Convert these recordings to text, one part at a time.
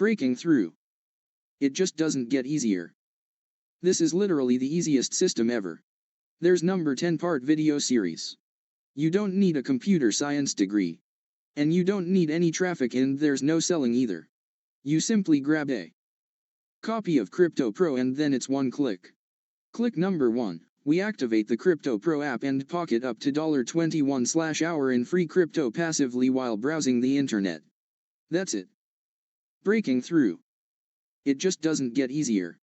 Breaking through. It just doesn't get easier. This is literally the easiest system ever. There's number 10-part video series. You don't need a computer science degree. And you don't need any traffic, and there's no selling either. You simply grab a copy of KryptoPro and then it's one click. Click number 1. We activate the KryptoPro app and pocket up to $21/hour in free crypto passively while browsing the internet. That's it. Breaking through. It just doesn't get easier.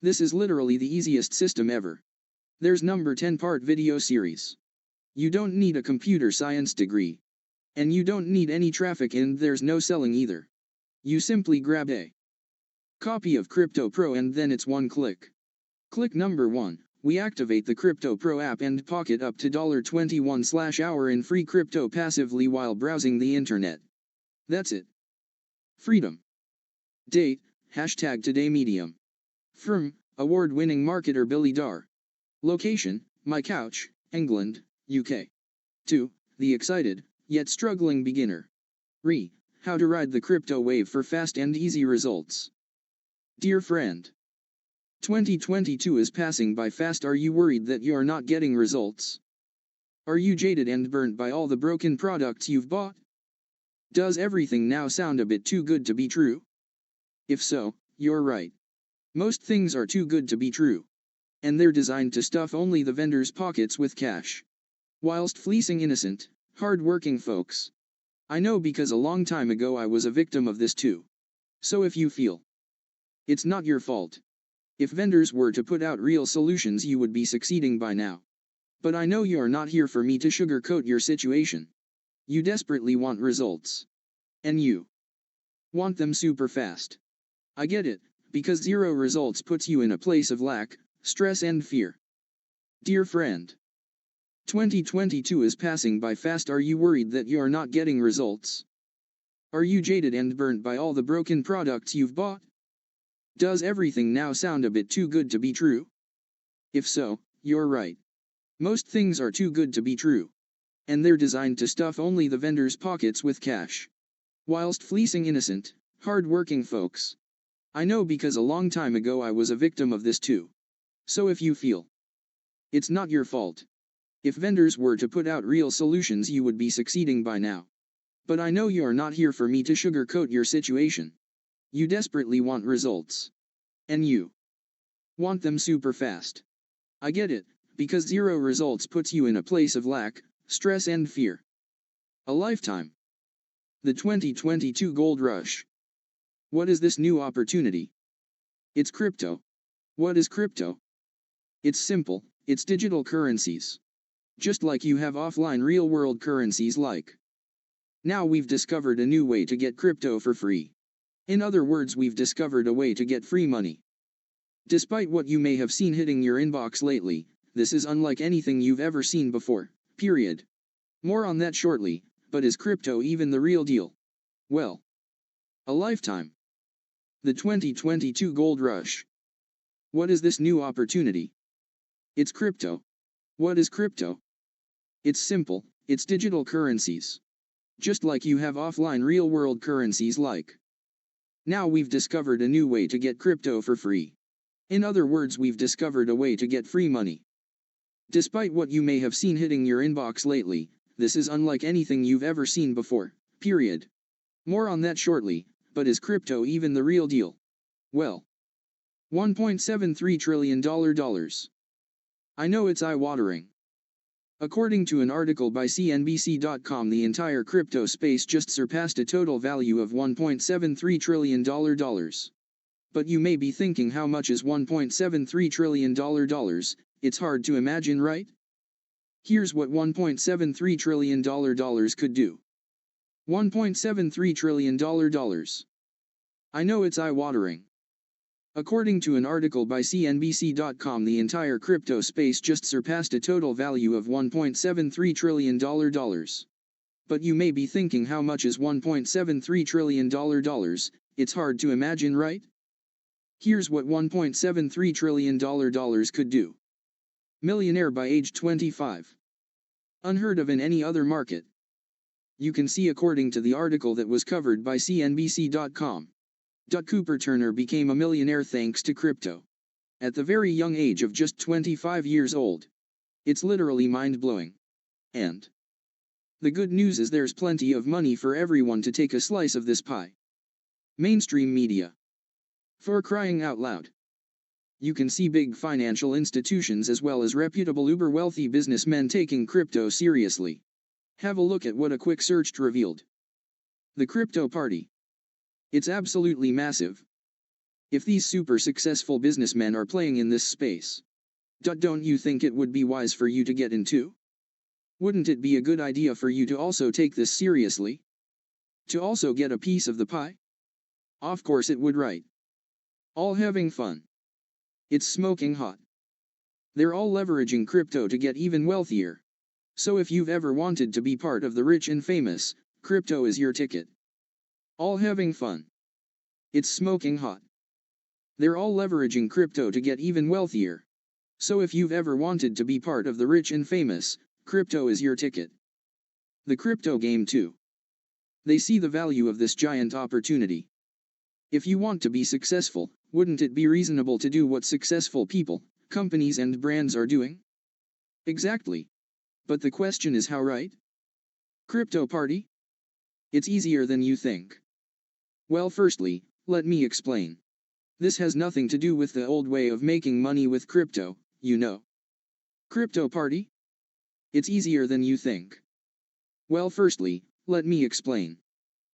This is literally the easiest system ever. There's number 10-part video series. You don't need a computer science degree. And you don't need any traffic, and there's no selling either. You simply grab a copy of KryptoPro and then it's one click. Click number 1. We activate the KryptoPro app and pocket up to $21/hour in free crypto passively while browsing the internet. That's it. Freedom. Date, #today medium. Firm, award-winning marketer Billy Darr. Location, my couch, England, UK. 2. The excited, yet struggling beginner. How to ride the crypto wave for fast and easy results. Dear friend, 2022 is passing by fast. Are you worried that you're not getting results? Are you jaded and burnt by all the broken products you've bought? Does everything now sound a bit too good to be true? If so, you're right. Most things are too good to be true. And they're designed to stuff only the vendors' pockets with cash, whilst fleecing innocent, hard-working folks. I know, because a long time ago I was a victim of this too. So if you feel it's not your fault. If vendors were to put out real solutions, you would be succeeding by now. But I know you're not here for me to sugarcoat your situation. You desperately want results. And you want them super fast. I get it, because zero results puts you in a place of lack, stress and fear. Dear friend, 2022 is passing by fast. Are you worried that you're not getting results? Are you jaded and burnt by all the broken products you've bought? Does everything now sound a bit too good to be true? If so, you're right. Most things are too good to be true. And they're designed to stuff only the vendors' pockets with cash, whilst fleecing innocent, hard-working folks. I know, because a long time ago I was a victim of this too. So if you feel it's not your fault. If vendors were to put out real solutions, you would be succeeding by now. But I know you're not here for me to sugarcoat your situation. You desperately want results. And you want them super fast. I get it, because zero results puts you in a place of lack, stress and fear. A lifetime. The 2022 gold rush. What is this new opportunity? It's crypto. What is crypto? It's simple, it's digital currencies. Just like you have offline real-world currencies like. Now we've discovered a new way to get crypto for free. In other words, we've discovered a way to get free money. Despite what you may have seen hitting your inbox lately, this is unlike anything you've ever seen before, period. More on that shortly, but is crypto even the real deal? Well, a lifetime. The 2022 gold rush. What is this new opportunity? It's crypto. What is crypto? It's simple, it's digital currencies. Just like you have offline real-world currencies like. Now we've discovered a new way to get crypto for free. In other words, we've discovered a way to get free money. Despite what you may have seen hitting your inbox lately, this is unlike anything you've ever seen before, period. More on that shortly, but is crypto even the real deal? Well, $1.73 trillion. I know, it's eye-watering. According to an article by CNBC.com, the entire crypto space just surpassed a total value of $1.73 trillion. But you may be thinking, how much is $1.73 trillion? It's hard to imagine, right? Here's what $1.73 trillion could do. $1.73 trillion. I know, it's eye-watering. According to an article by CNBC.com, the entire crypto space just surpassed a total value of $1.73 trillion. But you may be thinking, how much is $1.73 trillion? It's hard to imagine, right? Here's what $1.73 trillion could do. Millionaire by age 25. Unheard of in any other market. You can see, according to the article that was covered by CNBC.com. Cooper Turner became a millionaire thanks to crypto. At the very young age of just 25 years old. It's literally mind-blowing. And the good news is there's plenty of money for everyone to take a slice of this pie. Mainstream media. For crying out loud. You can see big financial institutions as well as reputable uber-wealthy businessmen taking crypto seriously. Have a look at what a quick search revealed. The crypto party. It's absolutely massive. If these super successful businessmen are playing in this space, don't you think it would be wise for you to get into? Wouldn't it be a good idea for you to also take this seriously? To also get a piece of the pie? Of course it would, right? All having fun. It's smoking hot. They're all leveraging crypto to get even wealthier. So if you've ever wanted to be part of the rich and famous, crypto is your ticket. All having fun. It's smoking hot. They're all leveraging crypto to get even wealthier. So if you've ever wanted to be part of the rich and famous, crypto is your ticket. The crypto game too. They see the value of this giant opportunity. If you want to be successful, wouldn't it be reasonable to do what successful people, companies and brands are doing? Exactly. But the question is how, right? Crypto party? It's easier than you think. Well, firstly, let me explain. This has nothing to do with the old way of making money with crypto, you know. Crypto party? It's easier than you think. Well, firstly, let me explain.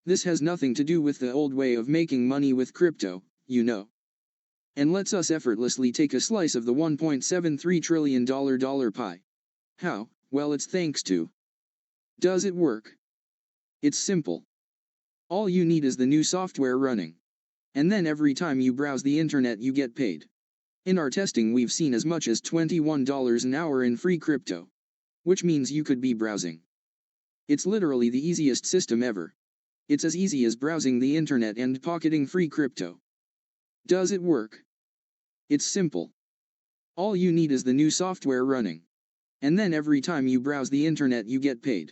This has nothing to do with the old way of making money with crypto, you know. And lets us effortlessly take a slice of the $1.73 trillion pie. How? Well, it's thanks to. Does it work? It's simple. All you need is the new software running. And then every time you browse the internet you get paid. In our testing we've seen as much as $21 an hour in free crypto. Which means you could be browsing. It's literally the easiest system ever. It's as easy as browsing the internet and pocketing free crypto. Does it work? It's simple. All you need is the new software running. And then every time you browse the internet you get paid.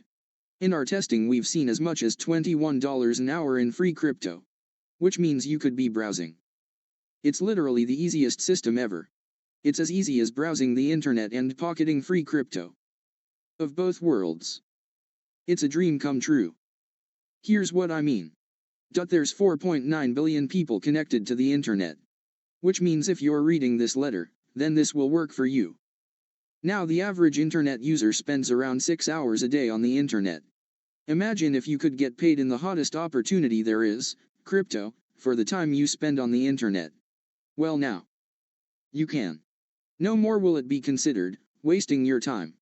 In our testing we've seen as much as $21 an hour in free crypto. Which means you could be browsing. It's literally the easiest system ever. It's as easy as browsing the internet and pocketing free crypto. Of both worlds. It's a dream come true. Here's what I mean. There's 4.9 billion people connected to the internet. Which means if you're reading this letter, then this will work for you. Now the average internet user spends around 6 hours a day on the internet. Imagine if you could get paid in the hottest opportunity there is, crypto, for the time you spend on the internet. Well now. You can. No more will it be considered wasting your time.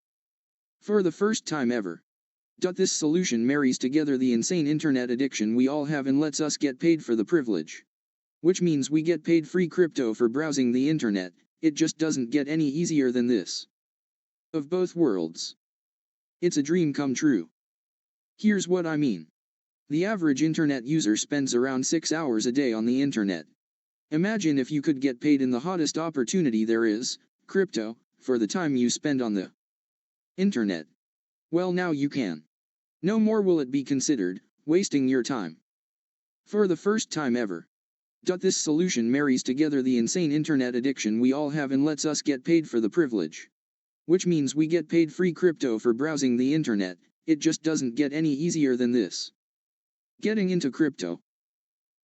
For the first time ever. This solution marries together the insane internet addiction we all have and lets us get paid for the privilege. Which means we get paid free crypto for browsing the internet. It just doesn't get any easier than this. Of both worlds. It's a dream come true. Here's what I mean. The average internet user spends around 6 hours a day on the internet. Imagine if you could get paid in the hottest opportunity there is, crypto, for the time you spend on the internet. Well now you can. No more will it be considered wasting your time. For the first time ever. This solution marries together the insane internet addiction we all have and lets us get paid for the privilege. Which means we get paid free crypto for browsing the internet. It just doesn't get any easier than this. Getting into crypto.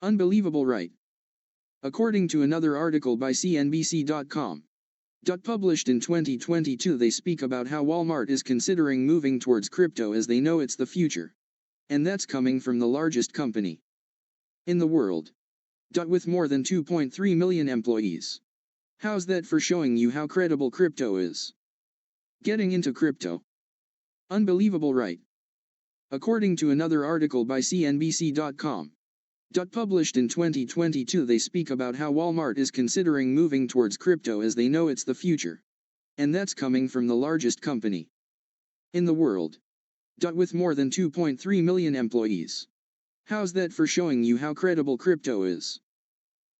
Unbelievable, right? According to another article by CNBC.com. Published in 2022, they speak about how Walmart is considering moving towards crypto as they know it's the future. And that's coming from the largest company in the world. With more than 2.3 million employees. How's that for showing you how credible crypto is? Getting into crypto. Unbelievable, right? According to another article by CNBC.com. Published in 2022, they speak about how Walmart is considering moving towards crypto as they know it's the future. And that's coming from the largest company in the world. With more than 2.3 million employees. How's that for showing you how credible crypto is?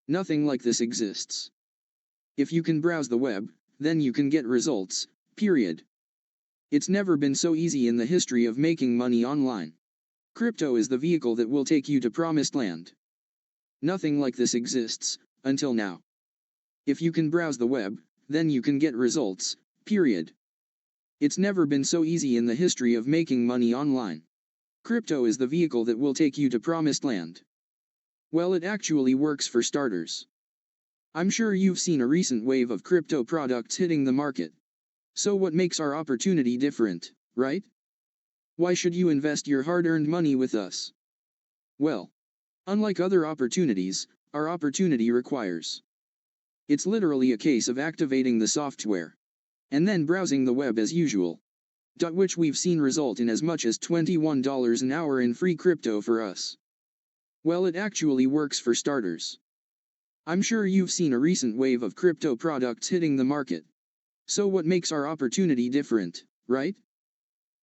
Nothing like this exists. If you can browse the web, then you can get results, period. It's never been so easy in the history of making money online. Crypto is the vehicle that will take you to promised land. Nothing like this exists, until now. If you can browse the web, then you can get results, period. It's never been so easy in the history of making money online. Crypto is the vehicle that will take you to promised land. Well, it actually works for starters. I'm sure you've seen a recent wave of crypto products hitting the market. So what makes our opportunity different, right? Why should you invest your hard-earned money with us? Well, unlike other opportunities, our opportunity requires. It's literally a case of activating the software. And then browsing the web as usual. Which we've seen result in as much as $21 an hour in free crypto for us. Well, it actually works for starters. I'm sure you've seen a recent wave of crypto products hitting the market. So what makes our opportunity different, right?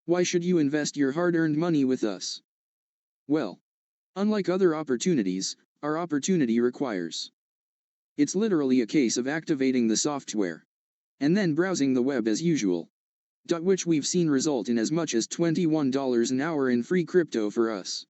Why should you invest your hard-earned money with us? Well, unlike other opportunities, our opportunity requires. It's literally a case of activating the software. And then browsing the web as usual. Which we've seen result in as much as $21 an hour in free crypto for us.